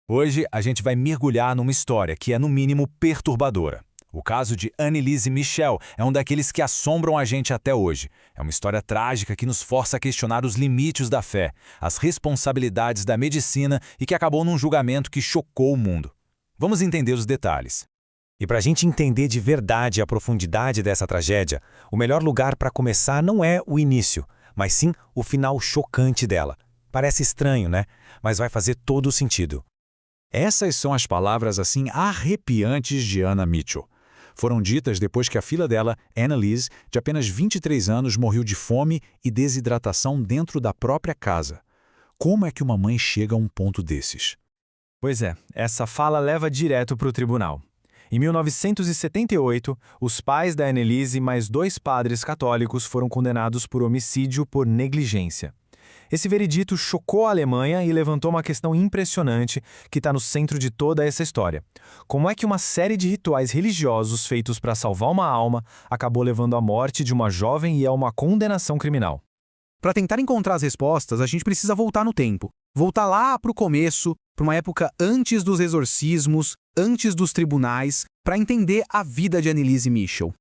Hoje a gente vai mergulhar numa história que é no mínimo perturbadora. O caso de Anneliese Michel é um daqueles que assombram a gente até hoje. É uma história trágica que nos força a questionar os limites da fé, as responsabilidades da medicina e que acabou num julgamento que chocou o mundo. Vamos entender os detalhes. E para a gente entender de verdade a profundidade dessa tragédia, o melhor lugar para começar não é o início, mas sim o final chocante dela. Parece estranho, né? Mas vai fazer todo o sentido. Essas são as palavras assim arrepiantes de Anna Mitchell. Foram ditas depois que a filha dela, Anneliese, de apenas 23 anos, morreu de fome e desidratação dentro da própria casa. Como é que uma mãe chega a um ponto desses? Pois é, essa fala leva direto para o tribunal. Em 1978, os pais da Anneliese mais 2 padres católicos foram condenados por homicídio por negligência. Esse veredito chocou a Alemanha e levantou uma questão impressionante que está no centro de toda essa história. Como é que uma série de rituais religiosos feitos para salvar uma alma acabou levando à morte de uma jovem e a uma condenação criminal? Para tentar encontrar as respostas, a gente precisa voltar no tempo. Voltar lá para o começo, para uma época antes dos exorcismos, antes dos tribunais, para entender a vida de Anneliese Michel.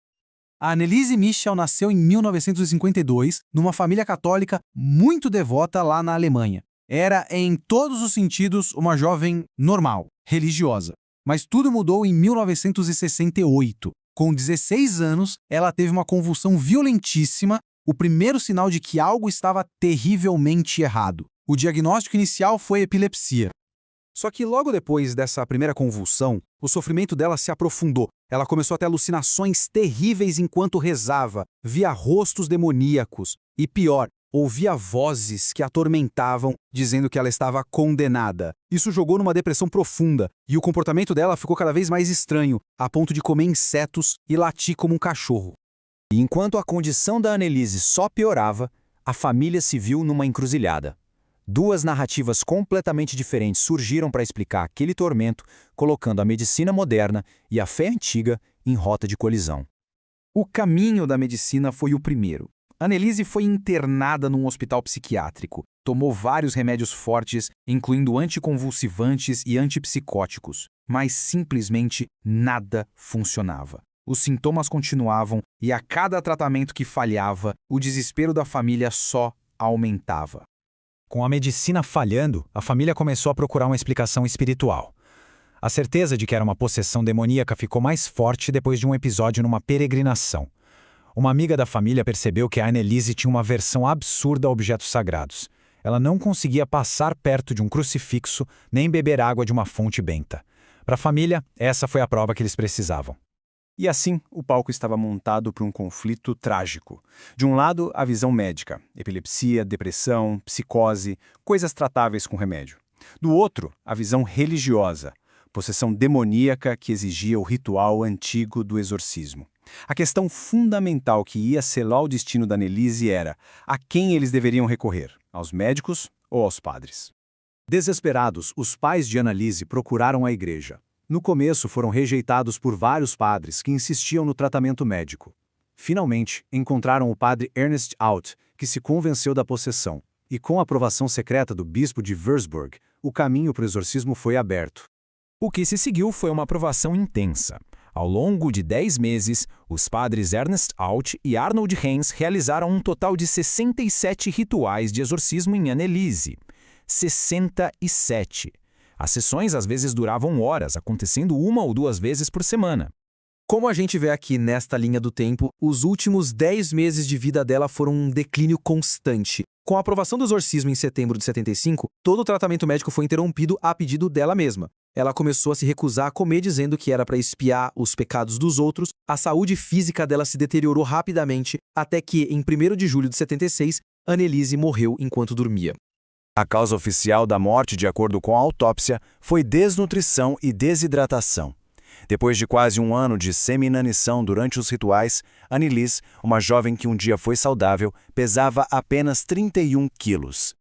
A Anneliese Michel nasceu em 1952, numa família católica muito devota lá na Alemanha. Era, em todos os sentidos, uma jovem normal, religiosa. Mas tudo mudou em 1968. Com 16 anos, ela teve uma convulsão violentíssima, o primeiro sinal de que algo estava terrivelmente errado. O diagnóstico inicial foi epilepsia. Só que logo depois dessa primeira convulsão, o sofrimento dela se aprofundou. Ela começou a ter alucinações terríveis enquanto rezava, via rostos demoníacos e, pior, ouvia vozes que a atormentavam, dizendo que ela estava condenada. Isso jogou numa depressão profunda e o comportamento dela ficou cada vez mais estranho, a ponto de comer insetos e latir como um cachorro. E enquanto a condição da Anneliese só piorava, a família se viu numa encruzilhada. 2 narrativas completamente diferentes surgiram para explicar aquele tormento, colocando a medicina moderna e a fé antiga em rota de colisão. O caminho da medicina foi o primeiro. Anneliese foi internada num hospital psiquiátrico, tomou vários remédios fortes, incluindo anticonvulsivantes e antipsicóticos, mas simplesmente nada funcionava. Os sintomas continuavam e a cada tratamento que falhava, o desespero da família só aumentava. Com a medicina falhando, a família começou a procurar uma explicação espiritual. A certeza de que era uma possessão demoníaca ficou mais forte depois de um episódio numa peregrinação. Uma amiga da família percebeu que a Anneliese tinha uma aversão absurda a objetos sagrados. Ela não conseguia passar perto de um crucifixo nem beber água de uma fonte benta. Para a família, essa foi a prova que eles precisavam. E assim, o palco estava montado para um conflito trágico. De um lado, a visão médica, epilepsia, depressão, psicose, coisas tratáveis com remédio. Do outro, a visão religiosa, possessão demoníaca que exigia o ritual antigo do exorcismo. A questão fundamental que ia selar o destino da Anneliese era a quem eles deveriam recorrer, aos médicos ou aos padres. Desesperados, os pais de Anneliese procuraram a igreja. No começo foram rejeitados por vários padres que insistiam no tratamento médico. Finalmente, encontraram o padre Ernest Out, que se convenceu da possessão. E com a aprovação secreta do bispo de Würzburg, o caminho para o exorcismo foi aberto. O que se seguiu foi uma aprovação intensa. Ao longo de 10 meses, os padres Ernest Out e Arnold Heinz realizaram um total de 67 rituais de exorcismo em Anneliese. 67. As sessões às vezes duravam horas, acontecendo 1 ou 2 vezes por semana. Como a gente vê aqui nesta linha do tempo, os últimos 10 meses de vida dela foram um declínio constante. Com a aprovação do exorcismo em setembro de 75, todo o tratamento médico foi interrompido a pedido dela mesma. Ela começou a se recusar a comer, dizendo que era para expiar os pecados dos outros. A saúde física dela se deteriorou rapidamente, até que, em 1º de julho de 76, Anneliese morreu enquanto dormia. A causa oficial da morte, de acordo com a autópsia, foi desnutrição e desidratação. Depois de quase 1 ano de semi-inanição durante os rituais, Anneliese, uma jovem que um dia foi saudável, pesava apenas 31 quilos.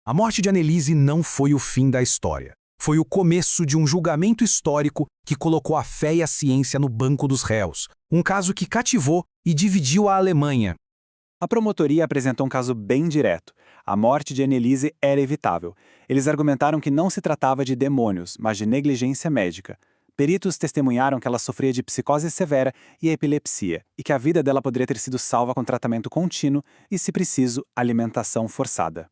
A morte de Anneliese não foi o fim da história. Foi o começo de um julgamento histórico que colocou a fé e a ciência no banco dos réus. Um caso que cativou e dividiu a Alemanha. A promotoria apresentou um caso bem direto. A morte de Annelise era evitável. Eles argumentaram que não se tratava de demônios, mas de negligência médica. Peritos testemunharam que ela sofria de psicose severa e epilepsia, e que a vida dela poderia ter sido salva com tratamento contínuo e, se preciso, alimentação forçada.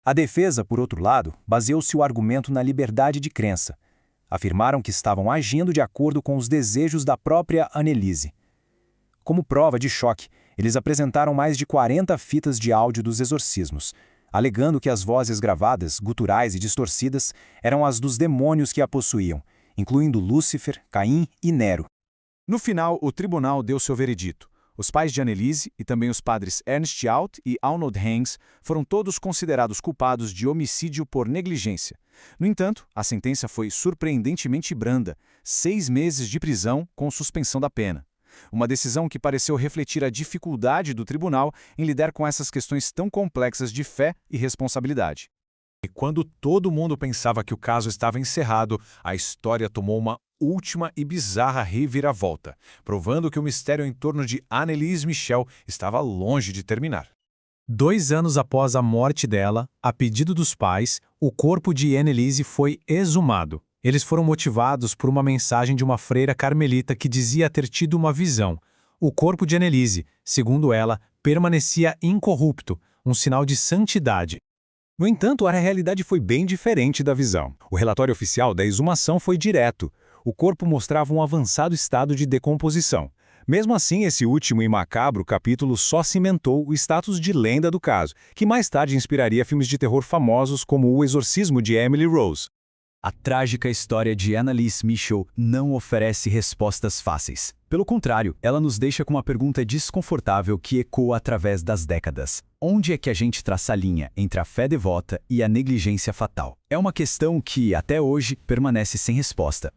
A defesa, por outro lado, baseou-se o argumento na liberdade de crença. Afirmaram que estavam agindo de acordo com os desejos da própria Annelise. Como prova de choque, eles apresentaram mais de 40 fitas de áudio dos exorcismos, alegando que as vozes gravadas, guturais e distorcidas, eram as dos demônios que a possuíam, incluindo Lúcifer, Caim e Nero. No final, o tribunal deu seu veredito. Os pais de Annelise e também os padres Ernst Alt e Arnold Hangs foram todos considerados culpados de homicídio por negligência. No entanto, a sentença foi surpreendentemente branda, 6 meses de prisão com suspensão da pena. Uma decisão que pareceu refletir a dificuldade do tribunal em lidar com essas questões tão complexas de fé e responsabilidade. E quando todo mundo pensava que o caso estava encerrado, a história tomou uma última e bizarra reviravolta, provando que o mistério em torno de Annelise Michel estava longe de terminar. 2 anos após a morte dela, a pedido dos pais, o corpo de Annelise foi exumado. Eles foram motivados por uma mensagem de uma freira carmelita que dizia ter tido uma visão. O corpo de Annelise, segundo ela, permanecia incorrupto, um sinal de santidade. No entanto, a realidade foi bem diferente da visão. O relatório oficial da exumação foi direto. O corpo mostrava um avançado estado de decomposição. Mesmo assim, esse último e macabro capítulo só cimentou o status de lenda do caso, que mais tarde inspiraria filmes de terror famosos como O Exorcismo de Emily Rose. A trágica história de Annelise Michel não oferece respostas fáceis. Pelo contrário, ela nos deixa com uma pergunta desconfortável que ecoa através das décadas. Onde é que a gente traça a linha entre a fé devota e a negligência fatal? É uma questão que, até hoje, permanece sem resposta.